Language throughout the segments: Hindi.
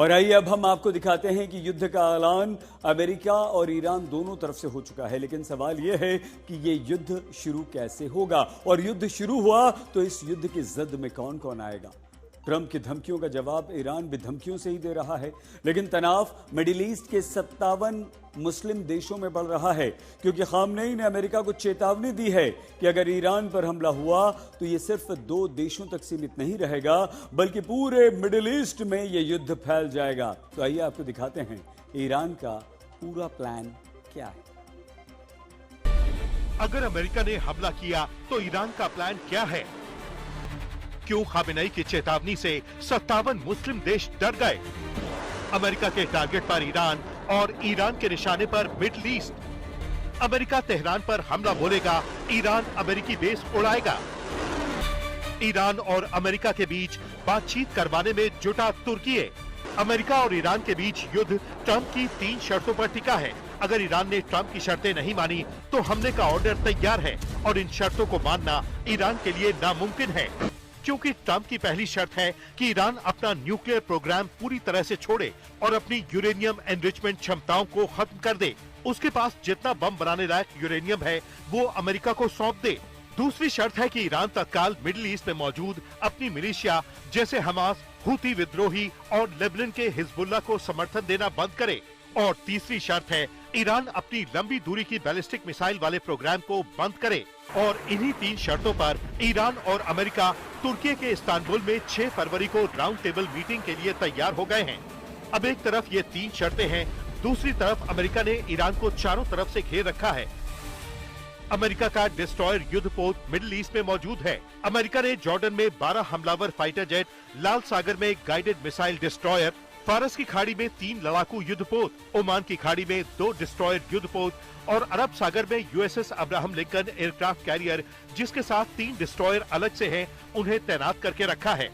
और आइए अब हम आपको दिखाते हैं कि युद्ध का ऐलान अमेरिका और ईरान दोनों तरफ से हो चुका है। लेकिन सवाल यह है कि ये युद्ध शुरू कैसे होगा, और युद्ध शुरू हुआ तो इस युद्ध की जद में कौन कौन आएगा। ट्रंप की धमकियों का जवाब ईरान भी धमकियों से ही दे रहा है। लेकिन तनाव मिडिल ईस्ट के 57 मुस्लिम देशों में बढ़ रहा है, क्योंकि खामनेई ने अमेरिका को चेतावनी दी है कि अगर ईरान पर हमला हुआ तो ये सिर्फ 2 देशों तक सीमित नहीं रहेगा, बल्कि पूरे मिडिल ईस्ट में ये युद्ध फैल जाएगा। तो आइए आपको दिखाते हैं ईरान का पूरा प्लान क्या है। अगर अमेरिका ने हमला किया तो ईरान का प्लान क्या है? क्यों खामेनेई की चेतावनी से 57 मुस्लिम देश डर गए? अमेरिका के टारगेट पर ईरान और ईरान के निशाने पर मिडिल ईस्ट। अमेरिका तेहरान पर हमला बोलेगा, ईरान अमेरिकी बेस उड़ाएगा। ईरान और अमेरिका के बीच बातचीत करवाने में जुटा तुर्की। अमेरिका और ईरान के बीच युद्ध ट्रंप की 3 शर्तों पर टिका है। अगर ईरान ने ट्रंप की शर्तें नहीं मानी तो हमले का ऑर्डर तैयार है, और इन शर्तों को मानना ईरान के लिए नामुमकिन है, क्योंकि ट्रंप की पहली शर्त है कि ईरान अपना न्यूक्लियर प्रोग्राम पूरी तरह से छोड़े और अपनी यूरेनियम एनरिचमेंट क्षमताओं को खत्म कर दे। उसके पास जितना बम बनाने लायक यूरेनियम है वो अमेरिका को सौंप दे। दूसरी शर्त है कि ईरान तत्काल मिडिल ईस्ट में मौजूद अपनी मिलिशिया जैसे हमास, हूती विद्रोही और लेबनान के हिजबुल्लाह को समर्थन देना बंद करे। और तीसरी शर्त है ईरान अपनी लंबी दूरी की बैलिस्टिक मिसाइल वाले प्रोग्राम को बंद करे। और इन्हीं 3 शर्तों पर ईरान और अमेरिका तुर्की के इस्तांबुल में 6 फरवरी को राउंड टेबल मीटिंग के लिए तैयार हो गए हैं। अब एक तरफ ये 3 शर्तें हैं, दूसरी तरफ अमेरिका ने ईरान को चारों तरफ से घेर रखा है। अमेरिका का डिस्ट्रॉयर युद्धपोत मिडिल ईस्ट में मौजूद है। अमेरिका ने जॉर्डन में 12 हमलावर फाइटर जेट, लाल सागर में गाइडेड मिसाइल डिस्ट्रॉयर, फारस की खाड़ी में 3 लड़ाकू युद्धपोत, ओमान की खाड़ी में 2 डिस्ट्रॉयर युद्धपोत और अरब सागर में USS Abraham Lincoln aircraft carrier, जिसके साथ 3 डिस्ट्रॉयर अलग से हैं, उन्हें तैनात करके रखा है।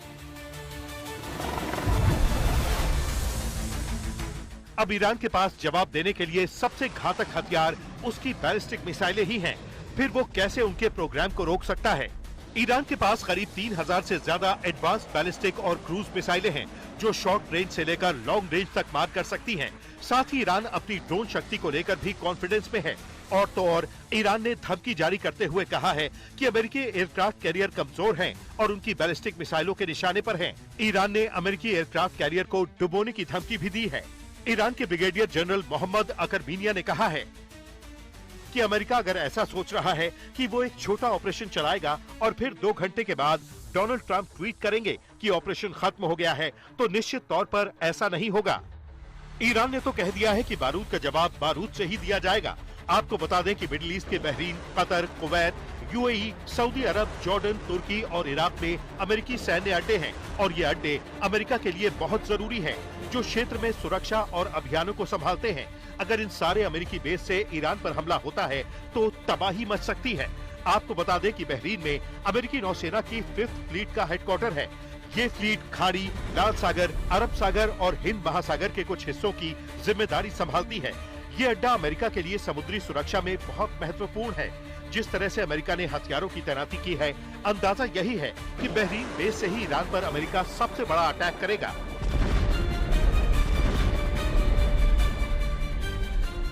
अब ईरान के पास जवाब देने के लिए सबसे घातक हथियार उसकी बैलिस्टिक मिसाइलें ही हैं। फिर वो कैसे उनके प्रोग्राम को रोक सकता है? ईरान के पास करीब 3000 से ज्यादा एडवांस बैलिस्टिक और क्रूज मिसाइलें हैं, जो शॉर्ट रेंज से लेकर लॉन्ग रेंज तक मार कर सकती हैं। साथ ही ईरान अपनी ड्रोन शक्ति को लेकर भी कॉन्फिडेंस में है। और तो और ईरान ने धमकी जारी करते हुए कहा है कि अमेरिकी एयरक्राफ्ट कैरियर कमजोर हैं और उनकी बैलिस्टिक मिसाइलों के निशाने पर हैं। ईरान ने अमेरिकी एयरक्राफ्ट कैरियर को डुबोने की धमकी भी दी है। ईरान के ब्रिगेडियर जनरल मोहम्मद अकरमीनिया ने कहा है कि अमेरिका अगर ऐसा सोच रहा है कि वो एक छोटा ऑपरेशन चलाएगा और फिर 2 घंटे के बाद डोनाल्ड ट्रंप ट्वीट करेंगे कि ऑपरेशन खत्म हो गया है, तो निश्चित तौर पर ऐसा नहीं होगा। ईरान ने तो कह दिया है कि बारूद का जवाब बारूद से ही दिया जाएगा। आपको बता दें कि मिडिल ईस्ट के Bahrain, Qatar, Kuwait, UAE, Saudi Arabia, Jordan, तुर्की और इराक में अमेरिकी सैन्य अड्डे हैं, और ये अड्डे अमेरिका के लिए बहुत जरूरी हैं, जो क्षेत्र में सुरक्षा और अभियानों को संभालते हैं। अगर इन सारे अमेरिकी बेस से ईरान पर हमला होता है तो तबाही मच सकती है। आपको बता दें कि बहरीन में अमेरिकी नौसेना की 5th फ्लीट का हेडक्वार्टर है। ये फ्लीट खाड़ी, लाल सागर, अरब सागर और हिंद महासागर के कुछ हिस्सों की जिम्मेदारी संभालती है। ये अड्डा अमेरिका के लिए समुद्री सुरक्षा में बहुत महत्वपूर्ण है। जिस तरह से अमेरिका ने हथियारों की तैनाती की है, अंदाजा यही है कि बहरीन बेस से ही ईरान पर अमेरिका सबसे बड़ा अटैक करेगा।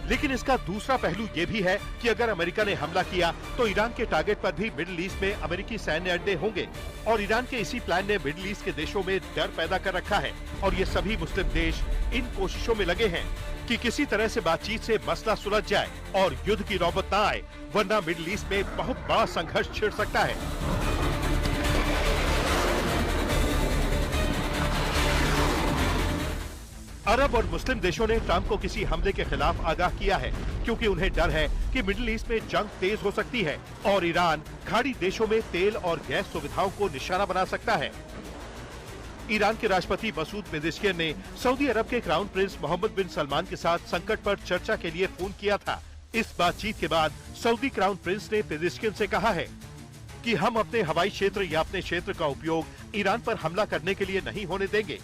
लेकिन इसका दूसरा पहलू ये भी है कि अगर अमेरिका ने हमला किया तो ईरान के टारगेट पर भी मिडिल ईस्ट में अमेरिकी सैन्य अड्डे होंगे, और ईरान के इसी प्लान ने मिडिल ईस्ट के देशों में डर पैदा कर रखा है। और ये सभी मुस्लिम देश इन कोशिशों में लगे हैं कि किसी तरह से बातचीत से मसला सुलझ जाए और युद्ध की नौबत न आए, वरना मिडिल ईस्ट में बहुत बड़ा संघर्ष छिड़ सकता है। अरब और मुस्लिम देशों ने ट्रंप को किसी हमले के खिलाफ आगाह किया है, क्योंकि उन्हें डर है कि मिडिल ईस्ट में जंग तेज हो सकती है और ईरान खाड़ी देशों में तेल और गैस सुविधाओं को निशाना बना सकता है। ईरान के राष्ट्रपति मसूद पेजेश्कियन ने सऊदी अरब के क्राउन प्रिंस मोहम्मद बिन सलमान के साथ संकट पर चर्चा के लिए फोन किया था। इस बातचीत के बाद सऊदी क्राउन प्रिंस ने पेजेश्कियन से कहा है कि हम अपने हवाई क्षेत्र या अपने क्षेत्र का उपयोग ईरान पर हमला करने के लिए नहीं होने देंगे।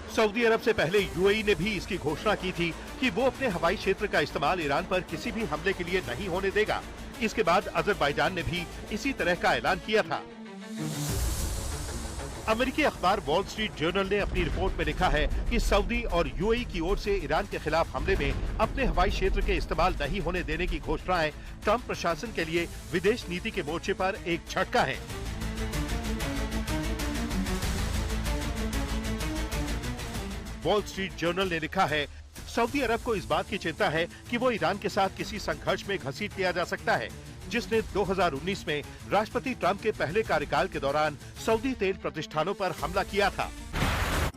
सऊदी अरब से पहले यूएई ने भी इसकी घोषणा की थी कि वो अपने हवाई क्षेत्र का इस्तेमाल ईरान पर किसी भी हमले के लिए नहीं होने देगा। इसके बाद अजरबैजान ने भी इसी तरह का ऐलान किया था। अमेरिकी अखबार वॉल स्ट्रीट जर्नल ने अपनी रिपोर्ट में लिखा है कि सऊदी और यूएई की ओर से ईरान के खिलाफ हमले में अपने हवाई क्षेत्र के इस्तेमाल नहीं होने देने की घोषणाएं ट्रंप प्रशासन के लिए विदेश नीति के मोर्चे पर एक झटका है। वॉल स्ट्रीट जर्नल ने लिखा है, सऊदी अरब को इस बात की चिंता है कि वो ईरान के साथ किसी संघर्ष में घसीट लिया जा सकता है, जिसने 2019 में राष्ट्रपति ट्रंप के पहले कार्यकाल के दौरान सऊदी तेल प्रतिष्ठानों पर हमला किया था।